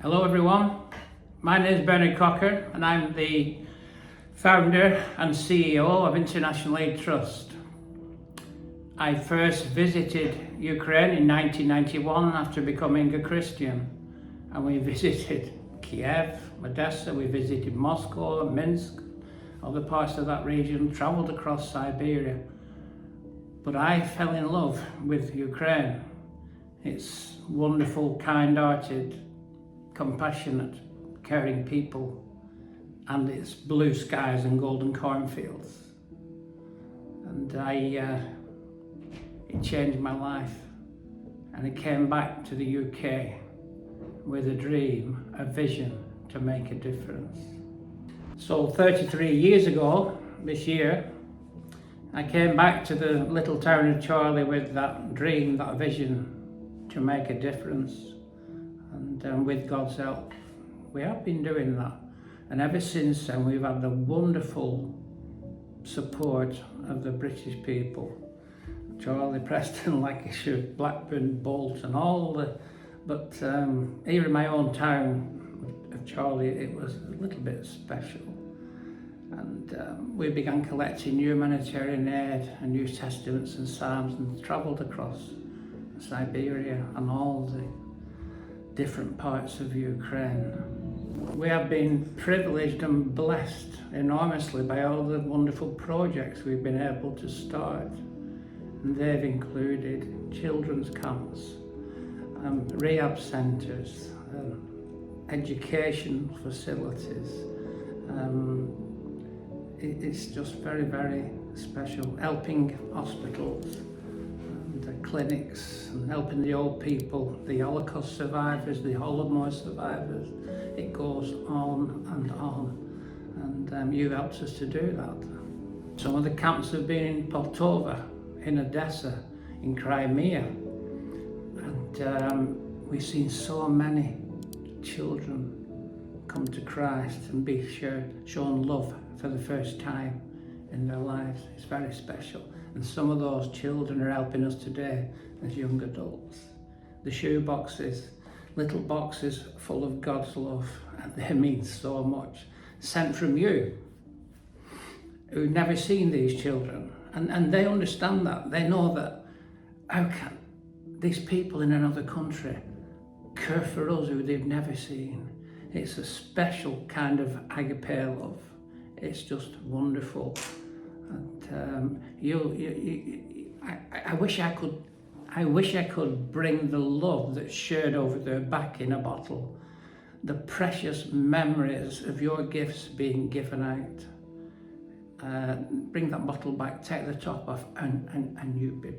Hello everyone, my name is Bernard Cocker and I'm the founder and CEO of International Aid Trust. I first visited Ukraine in 1991 after becoming a Christian, and we visited Kiev, Odessa, we visited Moscow, Minsk, other parts of that region, travelled across Siberia. But I fell in love with Ukraine. It's wonderful, kind-hearted, compassionate, caring people, and it's blue skies and golden cornfields. And it changed my life. And I came back to the UK with a dream, a vision to make a difference. So 33 years ago, this year, I came back to the little town of Charlie with that dream, that vision to make a difference. And with God's help, we have been doing that. And ever since then, we've had the wonderful support of the British people. Charlie, Preston, Lancashire, Blackburn, Bolton, all the... But here in my own town of Charlie, it was a little bit special. And we began collecting humanitarian aid and New Testaments and Psalms and travelled across Siberia and all the different parts of Ukraine. We have been privileged and blessed enormously by all the wonderful projects we've been able to start. And they've included children's camps, rehab centres, education facilities. It's just very, very special. Helping hospitals, the clinics, and helping the old people, the Holocaust survivors, the Holocaust survivors. It goes on and on, and you helped us to do that. Some of the camps have been in Poltava, in Odessa, in Crimea, and we've seen so many children come to Christ and be shown love for the first time in their lives. It's very special. And some of those children are helping us today as young adults. The shoe boxes, little boxes full of God's love, and they mean so much. Sent from you, who've never seen these children. And they understand that. They know that, how can these people in another country care for us who they've never seen? It's a special kind of agape love. It's just wonderful. And I wish I could bring the love that's shared over there back in a bottle. The precious memories of your gifts being given out. Bring that bottle back, take the top off, and you'd be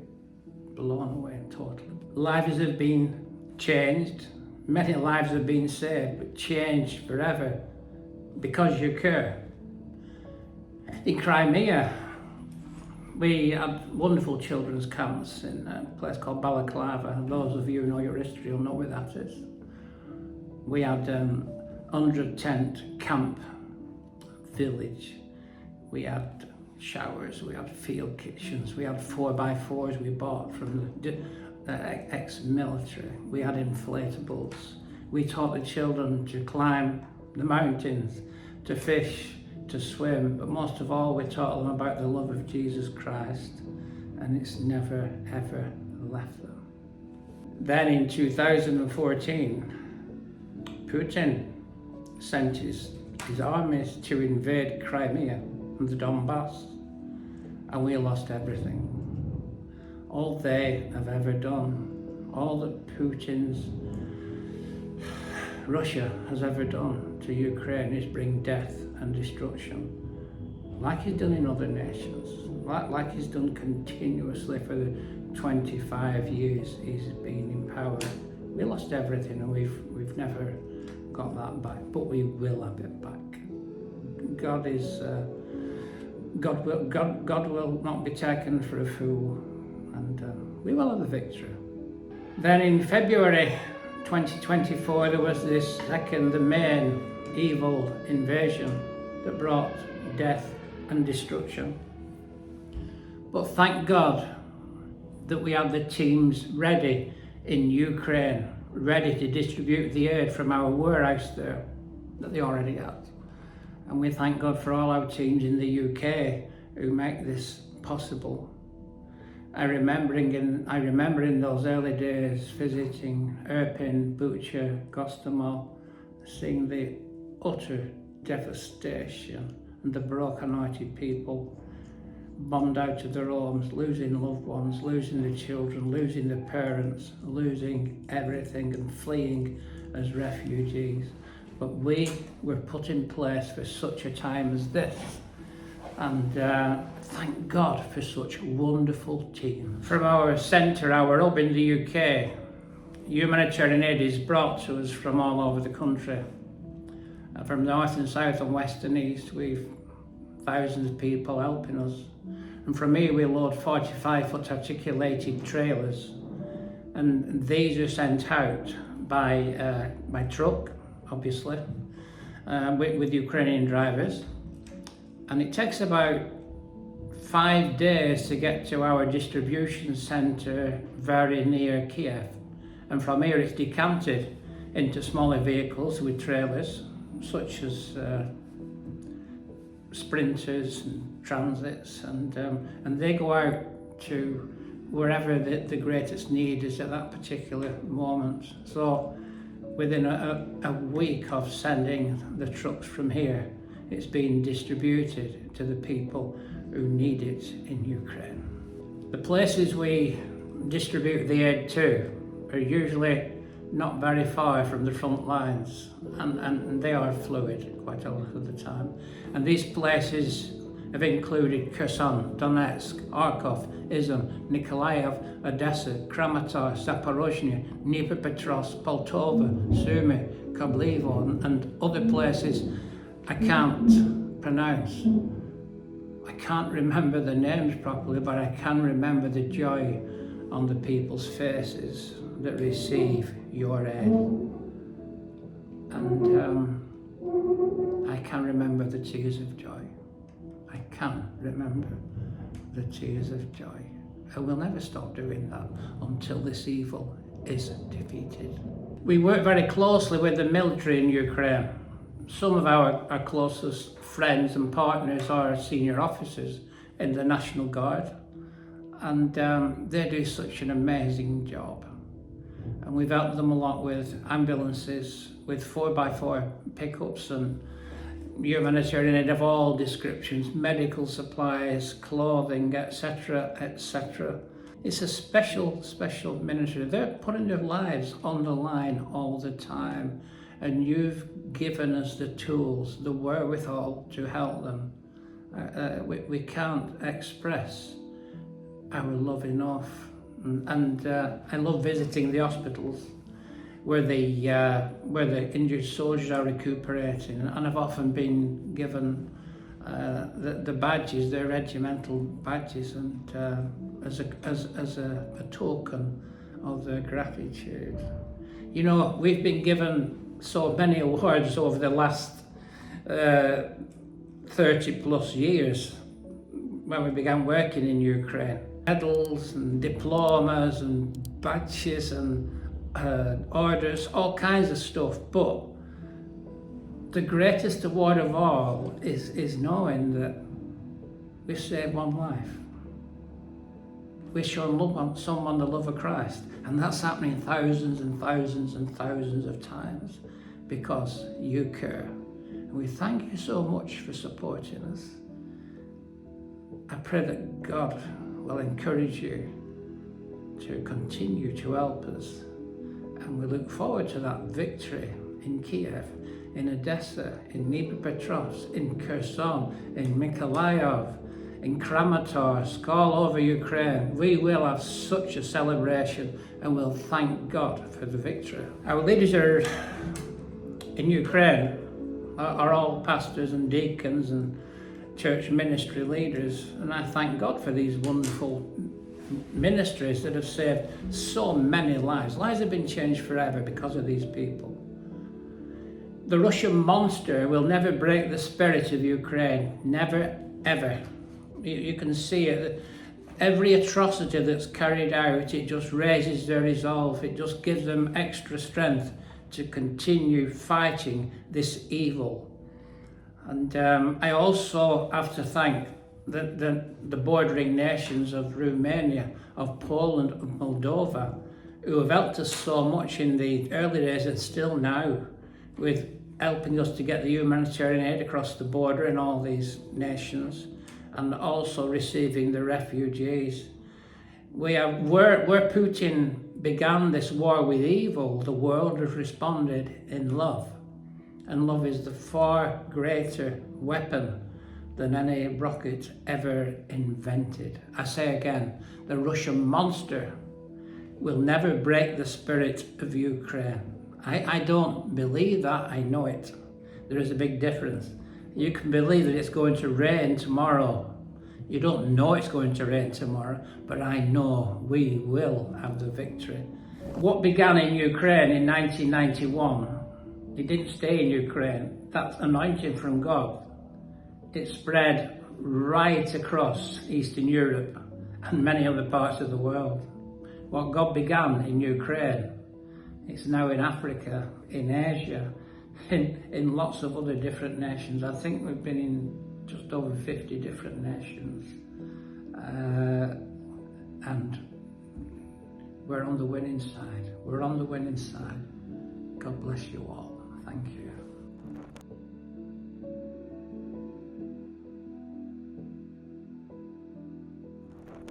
blown away totally. Lives have been changed. Many lives have been saved, but changed forever because you care. In Crimea, we had wonderful children's camps in a place called Balaclava. Those of you who know your history will know where that is. We had 100 tent camp village. We had showers, we had field kitchens, we had 4x4s we bought from the ex-military. We had inflatables. We taught the children to climb the mountains, to fish, to swim, but most of all we taught them about the love of Jesus Christ, and it's never ever left them. Then in 2014, Putin sent his armies to invade Crimea and the Donbass, and we lost everything. All they have ever done, all that Putin's Russia has ever done to Ukraine is bring death and destruction, like he's done in other nations, like he's done continuously for the 25 years he's been in power. We lost everything, and we've never got that back, but we will have it back. God will not be taken for a fool, and we will have the victory. Then in February 2024, there was this the main evil invasion that brought death and destruction. But thank God that we have the teams ready in Ukraine ready to distribute the aid from our warehouse there that they already had. And we thank God for all our teams in the UK who make this possible. I remember in those early days visiting Irpin, Butcher, Gostamore, seeing the utter devastation and the broken-hearted people bombed out of their homes, losing loved ones, losing their children, losing their parents, losing everything and fleeing as refugees. But we were put in place for such a time as this. And thank God for such a wonderful team. From our centre, our hub in the UK, humanitarian aid is brought to us from all over the country. From north and south and west and east, we've thousands of people helping us. And from here we load 45-foot articulated trailers. And these are sent out by truck, obviously, with Ukrainian drivers. And it takes about 5 days to get to our distribution centre very near Kiev. And from here it's decanted into smaller vehicles with trailers, such as sprinters and transits, and they go out to wherever the greatest need is at that particular moment. So within a week of sending the trucks from here, it's being distributed to the people who need it in Ukraine. The places we distribute the aid to are usually not very far from the front lines, and they are fluid quite a lot of the time. And these places have included Kherson, Donetsk, Kharkov, Izum, Nikolaev, Odessa, Kramator, Zaporozhye, Dnipropetrovsk, Poltava, Sumy, Kablevo, and other places I can't pronounce. I can't remember the names properly, but I can remember the joy on the people's faces that receive your aid. And I can remember the tears of joy. I can remember the tears of joy. And we'll never stop doing that until this evil is defeated. We work very closely with the military in Ukraine. Some of our closest friends and partners are senior officers in the National Guard, and they do such an amazing job. And we've helped them a lot with ambulances, with 4x4 pickups and humanitarian aid of all descriptions, medical supplies, clothing, etc., etc. It's a special ministry. They're putting their lives on the line all the time, and you've given us the tools, the wherewithal to help them. We can't express our love enough. And I love visiting the hospitals where the injured soldiers are recuperating, and I've often been given the badges, their regimental badges, and as a token of their gratitude. You know, we've been given so many awards over the last 30 plus years when we began working in Ukraine. Medals and diplomas and badges and orders, all kinds of stuff. But the greatest award of all is knowing that we saved one life. We've shown someone the love of Christ. And that's happening thousands and thousands and thousands of times because you care. And we thank you so much for supporting us. I pray that God will encourage you to continue to help us. And we look forward to that victory in Kiev, in Odessa, in Dnipropetrovsk, in Kherson, in Mykolaiv, in Kramatorsk, all over Ukraine. We will have such a celebration and we'll thank God for the victory. Our leaders in Ukraine are all pastors and deacons and church ministry leaders, and I thank God for these wonderful ministries that have saved so many lives. Lives have been changed forever because of these people. The Russian monster will never break the spirit of Ukraine, never ever. You can see it. Every atrocity that's carried out, it just raises their resolve. It just gives them extra strength to continue fighting this evil. And I also have to thank the bordering nations of Romania, of Poland, of Moldova, who have helped us so much in the early days and still now, with helping us to get the humanitarian aid across the border in all these nations, and also receiving the refugees. Where Putin began this war with evil, the world has responded in love. And love is the far greater weapon than any rocket ever invented. I say again, the Russian monster will never break the spirit of Ukraine. I don't believe that, I know it. There is a big difference. You can believe that it's going to rain tomorrow. You don't know it's going to rain tomorrow, but I know we will have the victory. What began in Ukraine in 1991, it didn't stay in Ukraine. That's anointing from God. It spread right across Eastern Europe and many other parts of the world. What God began in Ukraine, it's now in Africa, in Asia, in lots of other different nations. I think we've been in just over 50 different nations. And we're on the winning side. We're on the winning side. God bless you all. Thank you.